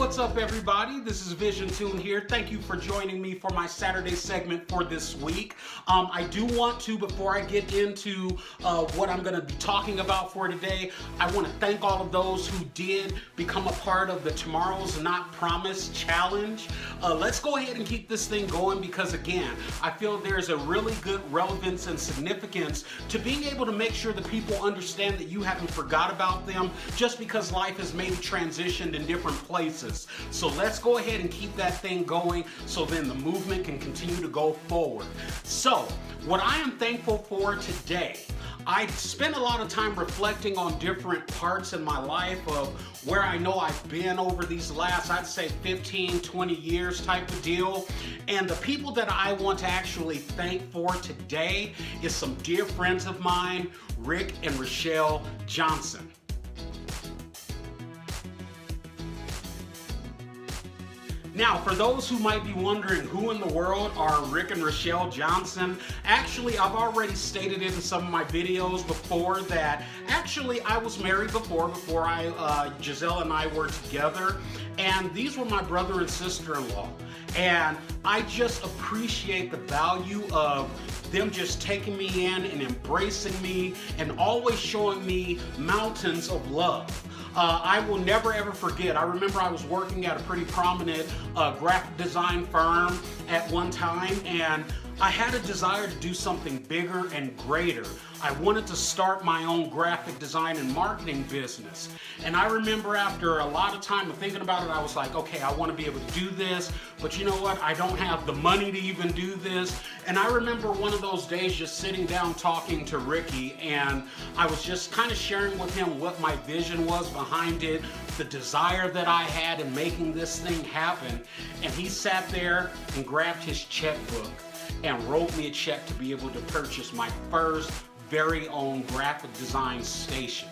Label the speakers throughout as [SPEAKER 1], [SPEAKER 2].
[SPEAKER 1] what's up everybody? This is Visiontoon here. Thank you for joining me for my Saturday segment for this week. I do want to, before I get into what I'm going to be talking about for today, I want to thank all of those who did become a part of the Tomorrow's Not Promised Challenge. Let's go ahead and keep this thing going because again, I feel there's a really good relevance and significance to being able to make sure that people understand that you haven't forgot about them just because life has maybe transitioned in different places. So let's go ahead and keep that thing going so then the movement can continue to go forward. So what I am thankful for today, I spent a lot of time reflecting on different parts in my life of where I know I've been over these last, I'd say 15, 20 years type of deal. And the people that I want to actually thank for today is some dear friends of mine, Rick and Rochelle Johnson. Now, for those who might be wondering who in the world are Rick and Rochelle Johnson, actually, I've already stated it in some of my videos before that actually I was married before Giselle and I were together, and these were my brother and sister-in-law. And I just appreciate the value of them just taking me in and embracing me and always showing me mountains of love. I will never ever forget, I remember I was working at a pretty prominent graphic design firm at one time, and I had a desire to do something bigger and greater. I wanted to start my own graphic design and marketing business. And I remember after a lot of time of thinking about it, I was like, okay, I want to be able to do this, but you know what? I don't have the money to even do this. And I remember one of those days just sitting down talking to Ricky, and I was just kind of sharing with him what my vision was behind it, the desire that I had in making this thing happen. And he sat there and grabbed his checkbook and wrote me a check to be able to purchase my first very own graphic design station.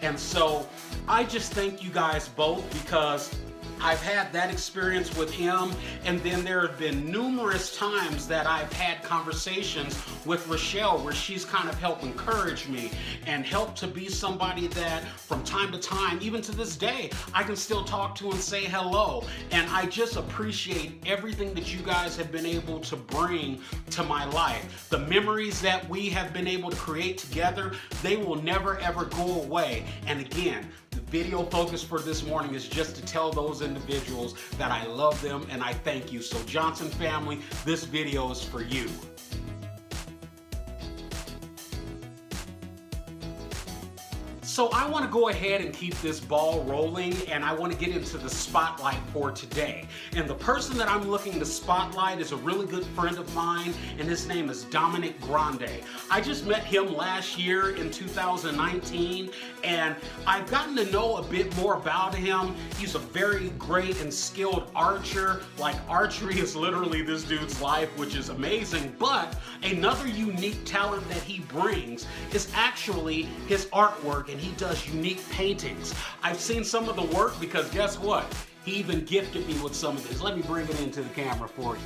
[SPEAKER 1] And so I just thank you guys both because I've had that experience with him, and then there have been numerous times that I've had conversations with Rochelle where she's kind of helped encourage me and helped to be somebody that from time to time, even to this day, I can still talk to and say hello. And I just appreciate everything that you guys have been able to bring to my life. The memories that we have been able to create together, they will never ever go away. And again, the video focus for this morning is just to tell those individuals that I love them and I thank you. So Johnson family, this video is for you. So I want to go ahead and keep this ball rolling, and I want to get into the spotlight for today. And the person that I'm looking to spotlight is a really good friend of mine, and his name is Dominick Grande. I just met him last year in 2019, and I've gotten to know a bit more about him. He's a very great and skilled archer. Like, archery is literally this dude's life, which is amazing. But another unique talent that he brings is actually his artwork, and he does unique paintings. I've seen some of the work because guess what? He even gifted me with some of this. Let me bring it into the camera for you.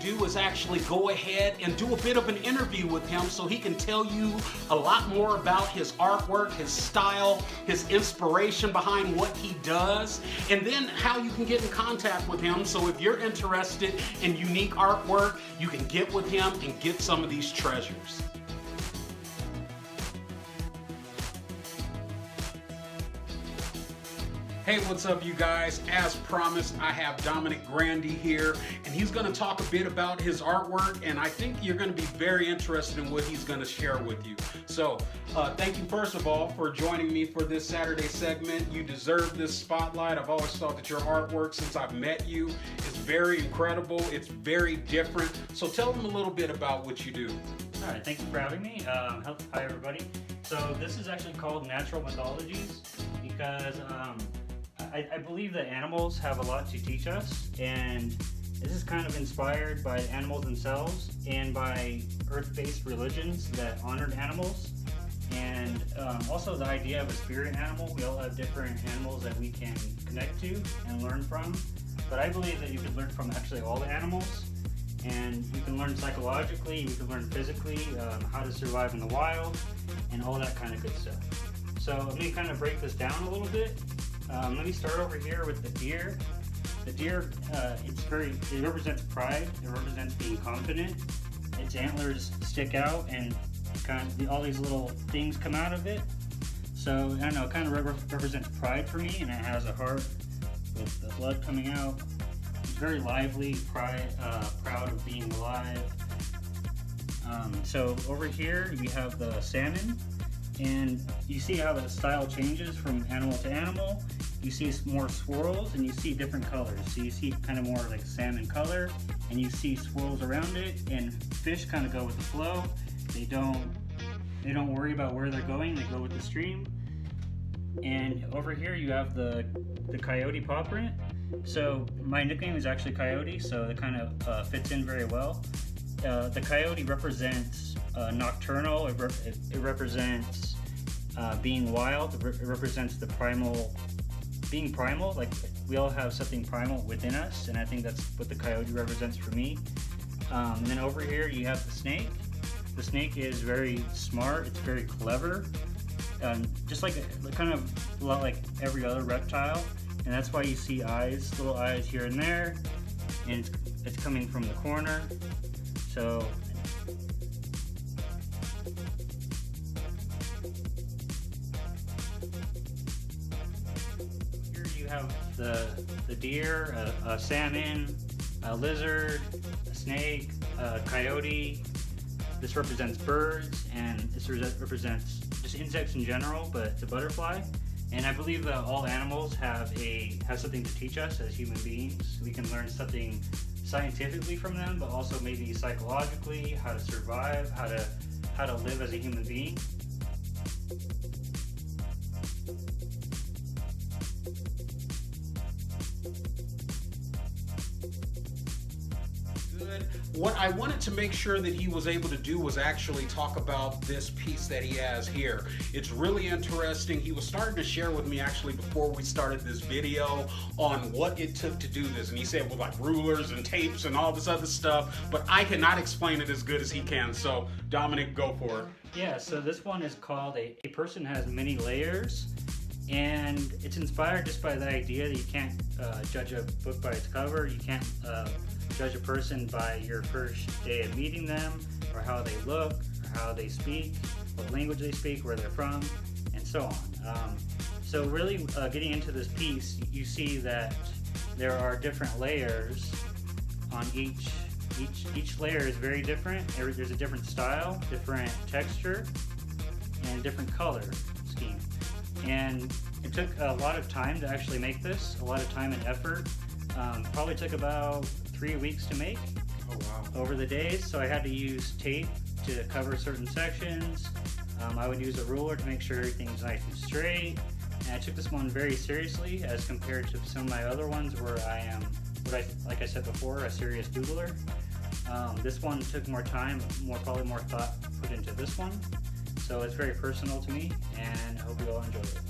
[SPEAKER 1] Do is actually go ahead and do a bit of an interview with him so he can tell you a lot more about his artwork, his style, his inspiration behind what he does, and then how you can get in contact with him. So if you're interested in unique artwork, you can get with him and get some of these treasures. Hey, what's up you guys? As promised, I have Dominick Grande here, and he's going to talk a bit about his artwork, and I think you're going to be very interested in what he's going to share with you. So, thank you first of all for joining me for this Saturday segment. You deserve this spotlight. I've always thought that your artwork, since I've met you, is very incredible. It's very different. So tell them a little bit about what you do.
[SPEAKER 2] All right, thank you for having me. Hi everybody. So this is actually called Natural Mythologies because I believe that animals have a lot to teach us, and this is kind of inspired by the animals themselves and by earth-based religions that honored animals, and also the idea of a spirit animal. We all have different animals that we can connect to and learn from, but I believe that you could learn from actually all the animals, And you can learn psychologically, you can learn physically, how to survive in the wild, and all that kind of good stuff. So let me kind of break this down a little bit. Let me start over here with the deer. The deer, it represents pride. It represents being confident. Its antlers stick out, and all these little things come out of it. So I don't know, it kind of represents pride for me, and it has a heart with the blood coming out. It's very lively, proud of being alive. So over here you have the salmon, and you see how the style changes from animal to animal. You see more swirls, and you see different colors. So you see kind of more like salmon color, and you see swirls around it, and fish kind of go with the flow. They don't worry about where they're going, they go with the stream. And over here you have the coyote paw print. So my nickname is actually Coyote, so it kind of fits in very well. The coyote represents nocturnal, it represents being wild, it represents the being primal, like we all have something primal within us, and I think that's what the coyote represents for me. And then over here you have the snake. The snake is very smart, it's very clever, just like kind of a lot like every other reptile, and that's why you see eyes, little eyes here and there, and it's coming from the corner. So here you have the deer, a salmon, a lizard, a snake, a coyote. This represents birds, and this represents just insects in general, but it's a butterfly. And I believe that all animals have something to teach us as human beings. We can learn something scientifically from them, but also maybe psychologically, how to survive, how to live as a human being.
[SPEAKER 1] What I wanted to make sure that he was able to do was actually talk about this piece that he has here. It's really interesting. He was starting to share with me actually before we started this video on what it took to do this. And he said with like rulers and tapes and all this other stuff, but I cannot explain it as good as he can. So Dominic, go for it.
[SPEAKER 2] Yeah, so this one is called A Person Has Many Layers. And it's inspired just by the idea that you can't judge a book by its cover. You can't judge a person by your first day of meeting them, or how they look, or how they speak, what language they speak, where they're from, and so on. So really getting into this piece, you see that there are different layers on each layer is very different. There's a different style, different texture, and a different color scheme. And it took a lot of time to actually make this, a lot of time and effort. Probably took about 3 weeks to make.
[SPEAKER 1] Oh, wow.
[SPEAKER 2] Over the days, so I had to use tape to cover certain sections. I would use a ruler to make sure everything's nice and straight. And I took this one very seriously as compared to some of my other ones where I am, like I said before, a serious doodler. This one took more time, probably more thought put into this one. So it's very personal to me, and I hope you all enjoy it.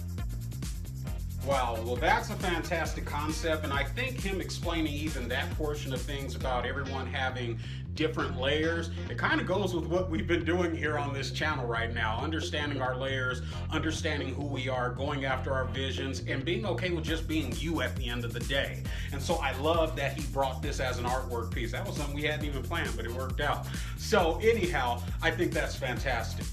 [SPEAKER 1] Wow, well that's a fantastic concept, and I think him explaining even that portion of things about everyone having different layers, it kind of goes with what we've been doing here on this channel right now, understanding our layers, understanding who we are, going after our visions, and being okay with just being you at the end of the day. And so I love that he brought this as an artwork piece. That was something we hadn't even planned, but it worked out. So anyhow, I think that's fantastic.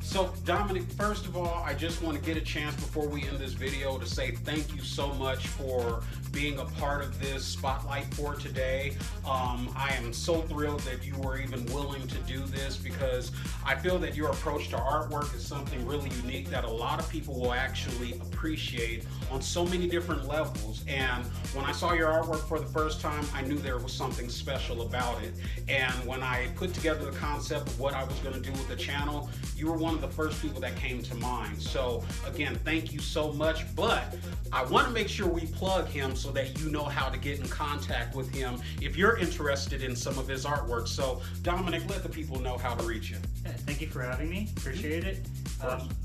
[SPEAKER 1] So Dominic, first of all, I just want to get a chance before we end this video to say thank you so much for being a part of this spotlight for today. I am so thrilled that you were even willing to do this, because I feel that your approach to artwork is something really unique that a lot of people will actually appreciate on so many different levels. And when I saw your artwork for the first time, I knew there was something special about it. And when I put together the concept of what I was going to do with the channel, you were one of the the first people that came to mind. So again, thank you so much. But I want to make sure we plug him so that you know how to get in contact with him if you're interested in some of his artwork. So Dominic, let the people know how to reach you.
[SPEAKER 2] Yeah, thank you for having me. Appreciate it.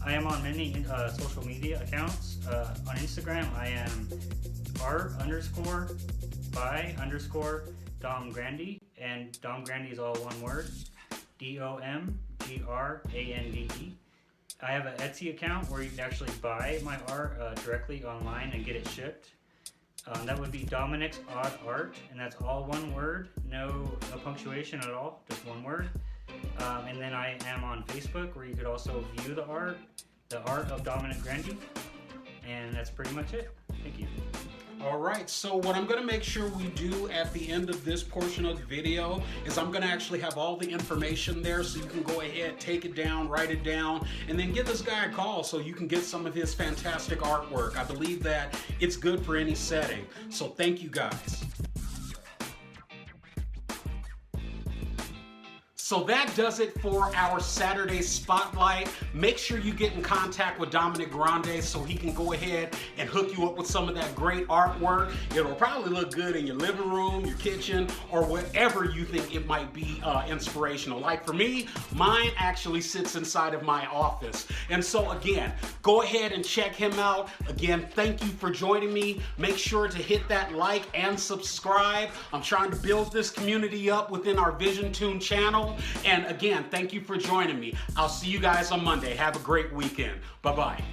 [SPEAKER 2] I am on many social media accounts. On Instagram, I am art_by_Dom Grande, and Dom Grande is all one word, DOMGRANDE. I have an Etsy account where you can actually buy my art directly online and get it shipped. That would be Dominick's Odd Art, and that's all one word, no punctuation at all, just one word. And then I am on Facebook, where you could also view the art of Dominick Grande, and that's pretty much it. Thank you.
[SPEAKER 1] All right, so what I'm gonna make sure we do at the end of this portion of the video is I'm gonna actually have all the information there, so you can go ahead, take it down, write it down, and then give this guy a call so you can get some of his fantastic artwork. I believe that it's good for any setting. So thank you guys. So that does it for our Saturday Spotlight. Make sure you get in contact with Dominick Grande so he can go ahead and hook you up with some of that great artwork. It'll probably look good in your living room, your kitchen, or wherever you think it might be inspirational. Like for me, mine actually sits inside of my office. And so again, go ahead and check him out. Again, thank you for joining me. Make sure to hit that like and subscribe. I'm trying to build this community up within our Visiontoon channel. And again, thank you for joining me. I'll see you guys on Monday. Have a great weekend. Bye-bye.